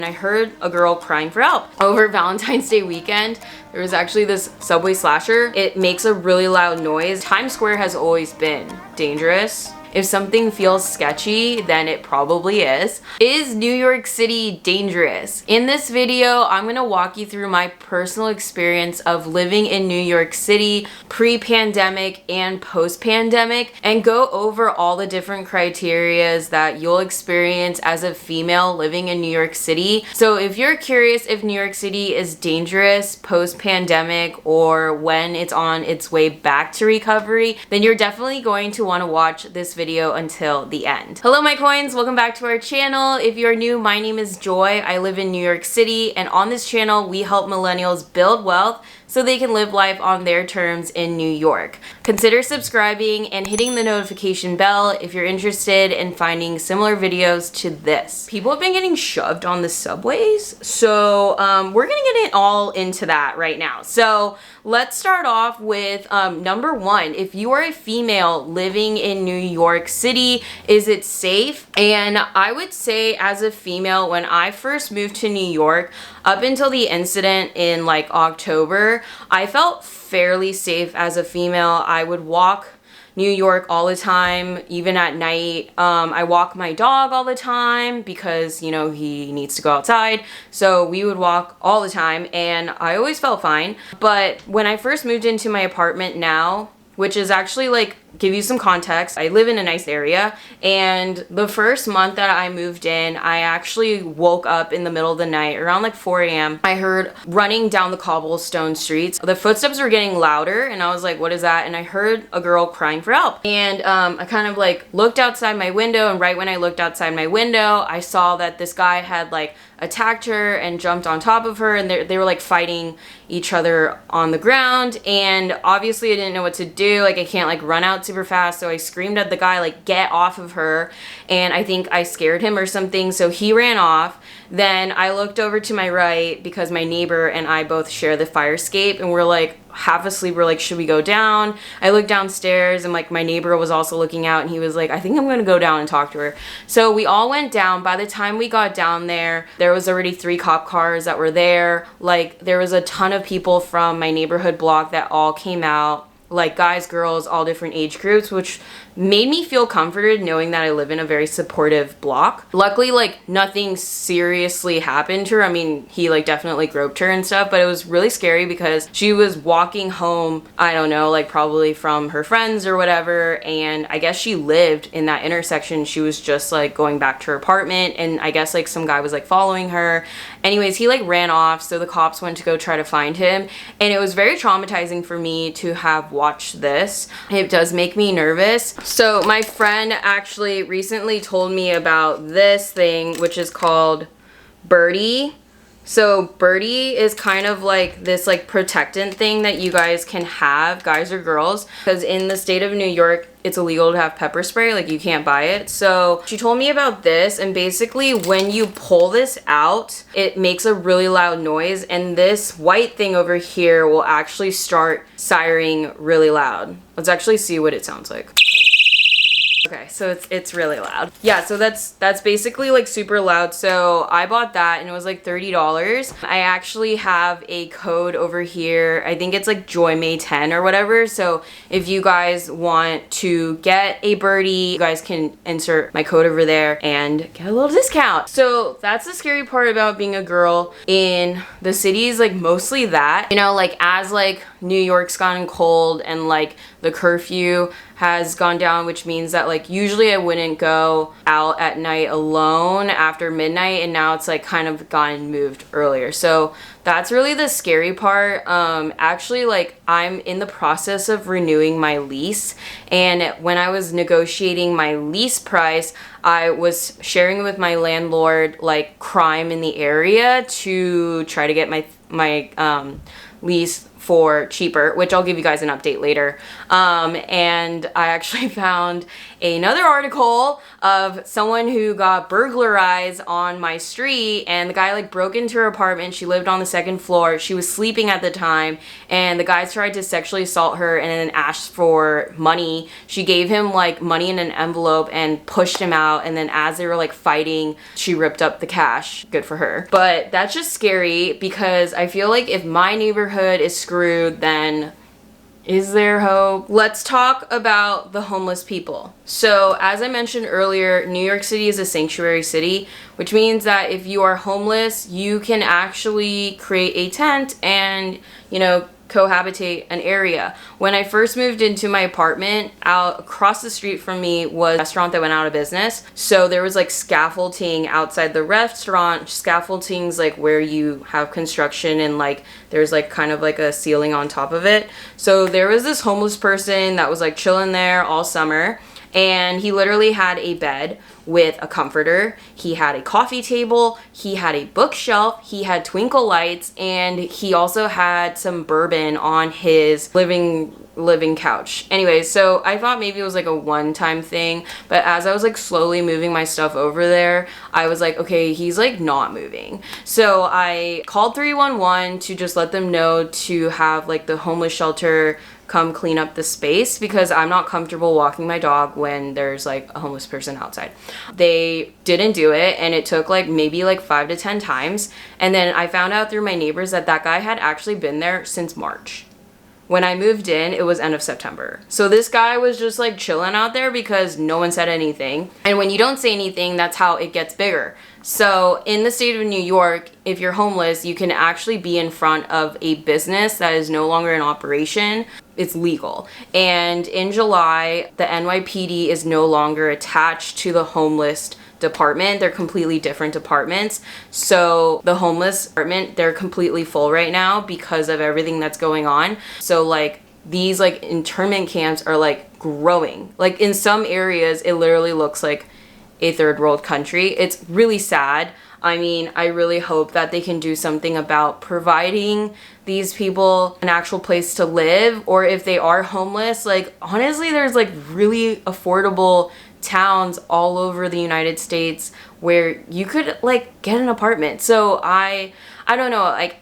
And I heard a girl crying for help. Over Valentine's Day weekend, there was actually this subway slasher. It makes a really loud noise. Times Square has always been dangerous. If something feels sketchy, then it probably is. Is New York City dangerous? In this video, I'm gonna walk you through my personal experience of living in New York City pre-pandemic and post-pandemic, and go over all the different criterias that you'll experience as a female living in New York City. So if you're curious if New York City is dangerous post-pandemic or when it's on its way back to recovery, then you're definitely going to want to watch this video until the end. Hello my coins, welcome back to our channel. If you're new, my name is Joy. I live in New York City, and on this channel we help millennials build wealth so they can live life on their terms in New York. Consider subscribing and hitting the notification bell if you're interested in finding similar videos to this. People have been getting shoved on the subways, so we're gonna get it all into that right now. So let's start off with number one. If you are a female living in New York City, is it safe? And I would say, as a female, when I first moved to New York, up until the incident in like October, I felt fairly safe as a female. I would walk New York all the time, even at night. I walk my dog all the time because, you know, he needs to go outside. So we would walk all the time and I always felt fine. But when I first moved into my apartment now, which is actually, like, give you some context, I live in a nice area, and the first month that I moved in, I actually woke up in the middle of the night around like 4 a.m. I heard running down the cobblestone streets. The footsteps were getting louder and I was like, what is that? And I heard a girl crying for help. And I kind of like looked outside my window, and right when I looked outside my window, I saw that this guy had like attacked her and jumped on top of her, and they were like fighting each other on the ground. And obviously I didn't know what to do. Like, I can't like run out super fast, so I screamed at the guy, like, get off of her, and I think I scared him or something, so he ran off. Then I looked over to my right because my neighbor and I both share the fire escape, and we're like half asleep. We're like, should we go down? I looked downstairs and like my neighbor was also looking out, and he was like, I think I'm gonna go down and talk to her. So we all went down. By the time we got down there was already 3 cop cars that were there. Like, there was a ton of people from my neighborhood block that all came out, like guys, girls, all different age groups, which made me feel comforted knowing that I live in a very supportive block. Luckily, like, nothing seriously happened to her. I mean, he like definitely groped her and stuff, but it was really scary because she was walking home, I don't know, like probably from her friends or whatever, and I guess she lived in that intersection. She was just like going back to her apartment, and I guess like some guy was like following her. Anyways, he like ran off, so the cops went to go try to find him, and it was very traumatizing for me to have watched this. It does make me nervous. So my friend actually recently told me about this thing, which is called Birdie. So Birdie is kind of like this like protectant thing that you guys can have, guys or girls, because in the state of New York, it's illegal to have pepper spray. Like, you can't buy it. So she told me about this, and basically when you pull this out, it makes a really loud noise, and this white thing over here will actually start sirening really loud. Let's actually see what it sounds like. Okay, so it's really loud. Yeah, so that's basically like super loud. So I bought that and it was like $30. I actually have a code over here. I think it's like JoyMay10 or whatever. So if you guys want to get a Birdie, you guys can insert my code over there and get a little discount. So that's the scary part about being a girl in the city, is like mostly that, you know, like as like New York's gotten cold and like the curfew has gone down, which means that like usually I wouldn't go out at night alone after midnight, and now it's like kind of gotten moved earlier. So that's really the scary part. Actually, like, I'm in the process of renewing my lease, and when I was negotiating my lease price, I was sharing with my landlord like crime in the area to try to get my lease for cheaper, which I'll give you guys an update later. And I actually found another article of someone who got burglarized on my street, and the guy like broke into her apartment. She lived on the second floor. She was sleeping at the time, and the guys tried to sexually assault her and then asked for money. She gave him like money in an envelope and pushed him out, and then as they were like fighting, she ripped up the cash. Good for her. But that's just scary, because I feel like if my neighborhood is screwed, then is there hope? Let's talk about the homeless people. So as I mentioned earlier, New York City is a sanctuary city, which means that if you are homeless, you can actually create a tent and, you know, cohabitate an area. When I first moved into my apartment, out across the street from me was a restaurant that went out of business. So there was like scaffolding outside the restaurant. Scaffolding's like where you have construction and like there's like kind of like a ceiling on top of it. So there was this homeless person that was like chilling there all summer, and he literally had a bed with a comforter. He had a coffee table, he had a bookshelf, he had twinkle lights, and he also had some bourbon on his living couch. Anyway, so I thought maybe it was like a one-time thing, but as I was like slowly moving my stuff over there, I was like, okay, he's like not moving. So I called 311 to just let them know to have like the homeless shelter come clean up the space, because I'm not comfortable walking my dog when there's like a homeless person outside. They didn't do it, and it took like maybe like 5 to 10 times. And then I found out through my neighbors that that guy had actually been there since March. When I moved in, it was end of September. So this guy was just like chilling out there because no one said anything. And when you don't say anything, that's how it gets bigger. So in the state of New York, if you're homeless, you can actually be in front of a business that is no longer in operation. It's legal. And in July, the NYPD is no longer attached to the homeless department. They're completely different departments. So the homeless department, they're completely full right now because of everything that's going on. So like these like internment camps are like growing. Like in some areas, it literally looks like a third world country. It's really sad. I mean, I really hope that they can do something about providing these people an actual place to live, or if they are homeless, like honestly, there's like really affordable towns all over the United States where you could like get an apartment. So I don't know, like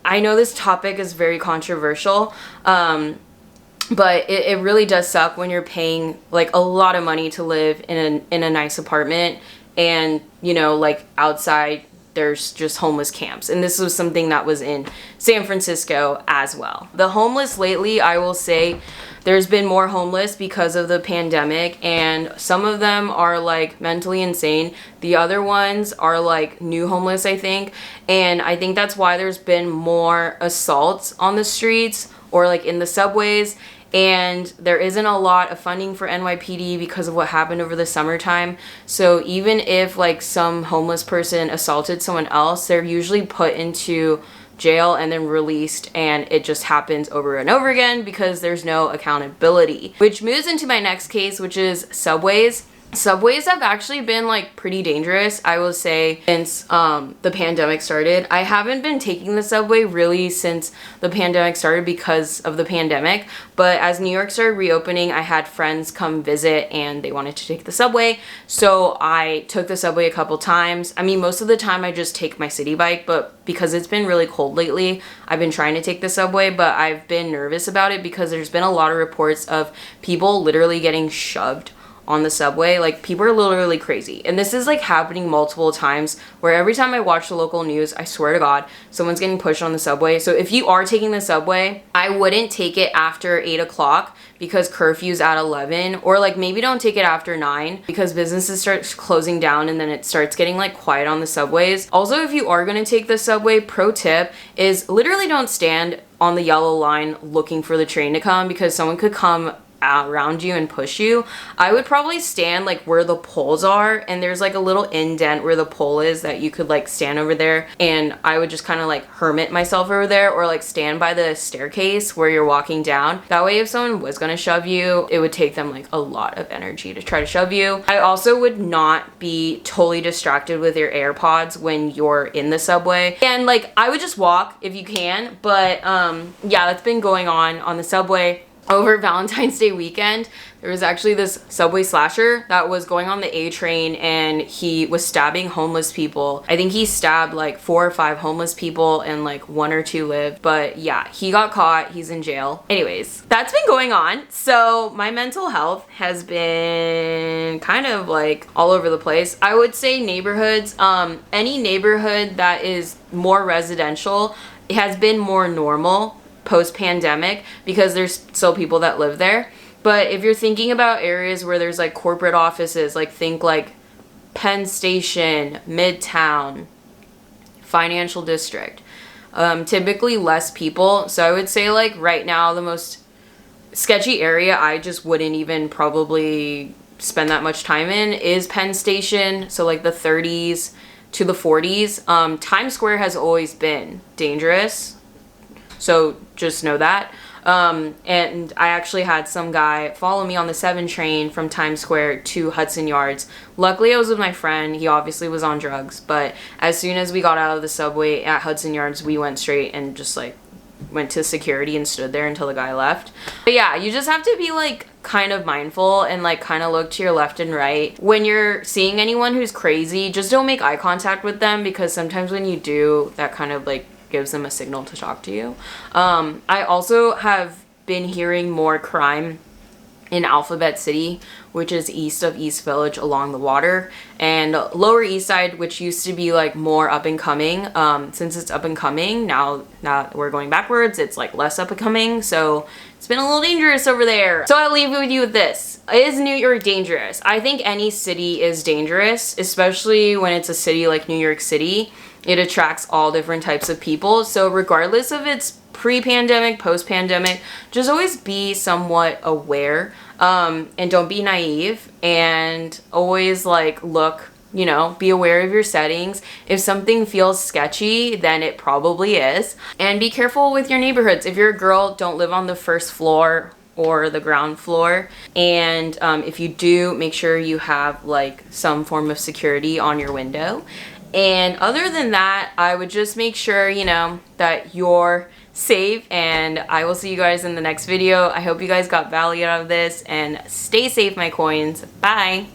I know this topic is very controversial, but it really does suck when you're paying like a lot of money to live in a nice apartment, and you know, like outside there's just homeless camps. And this was something that was in San Francisco as well. The homeless lately, I will say, there's been more homeless because of the pandemic, and some of them are like mentally insane. The other ones are like new homeless, I think. And I think that's why there's been more assaults on the streets or like in the subways. And there isn't a lot of funding for NYPD because of what happened over the summertime. So even if like some homeless person assaulted someone else, they're usually put into jail and then released, and it just happens over and over again because there's no accountability. Which moves into my next case, which is subways. Subways have actually been like pretty dangerous, I will say, since the pandemic started. I haven't been taking the subway really since the pandemic started because of the pandemic, but as New York started reopening, I had friends come visit and they wanted to take the subway, so I took the subway a couple times. I mean, most of the time I just take my city bike, but because it's been really cold lately, I've been trying to take the subway, but I've been nervous about it because there's been a lot of reports of people literally getting shoved on the subway. Like, people are literally crazy, and this is like happening multiple times where every time I watch the local news, I swear to God, someone's getting pushed on the subway. So if you are taking the subway, I wouldn't take it after 8 o'clock because curfew's at 11, or like maybe don't take it after 9 because businesses start closing down and then it starts getting like quiet on the subways. Also, if you are going to take the subway, pro tip is literally don't stand on the yellow line looking for the train to come, because someone could come around you and push you, I would probably stand like where the poles are, and there's like a little indent where the pole is that you could like stand over there, and I would just kind of like hermit myself over there, or like stand by the staircase where you're walking down. That way if someone was gonna shove you, it would take them like a lot of energy to try to shove you. I also would not be totally distracted with your AirPods when you're in the subway, and like I would just walk if you can. But yeah, that's been going on the subway. Over Valentine's Day weekend, there was actually this subway slasher that was going on the A train, and he was stabbing homeless people. I think he stabbed like 4 or 5 homeless people, and like 1 or 2 lived. But yeah, he got caught. He's in jail. Anyways, that's been going on. So my mental health has been kind of like all over the place. I would say neighborhoods, any neighborhood that is more residential, it has been more normal post-pandemic because there's still people that live there. But if you're thinking about areas where there's like corporate offices, like think like Penn Station, Midtown, Financial District, typically less people. So I would say like right now the most sketchy area I just wouldn't even probably spend that much time in is Penn Station. So like the 30s to the 40s. Times Square has always been dangerous, so just know that. And I actually had some guy follow me on the 7 train from Times Square to Hudson Yards. Luckily I was with my friend. He obviously was on drugs, but as soon as we got out of the subway at Hudson Yards, we went straight and just like went to security and stood there until the guy left. But yeah, you just have to be like kind of mindful and like kind of look to your left and right. When you're seeing anyone who's crazy, just don't make eye contact with them, because sometimes when you do, that kind of like gives them a signal to talk to you. I also have been hearing more crime in Alphabet City, which is east of East Village along the water, and Lower East Side, which used to be like more up and coming. Since it's up and coming, now that we're going backwards, it's like less up and coming, so it's been a little dangerous over there. So I'll leave with you with this. Is New York dangerous? I think any city is dangerous, especially when it's a city like New York City. It attracts all different types of people. So regardless of its pre-pandemic, post-pandemic, just always be somewhat aware, and don't be naive, and always like look, you know, be aware of your settings. If something feels sketchy, then it probably is. And be careful with your neighborhoods. If you're a girl, don't live on the first floor or the ground floor. And if you do, make sure you have like some form of security on your window. And other than that, I would just make sure, you know, that you're safe, and I will see you guys in the next video. I hope you guys got value out of this, and stay safe, my coins. Bye.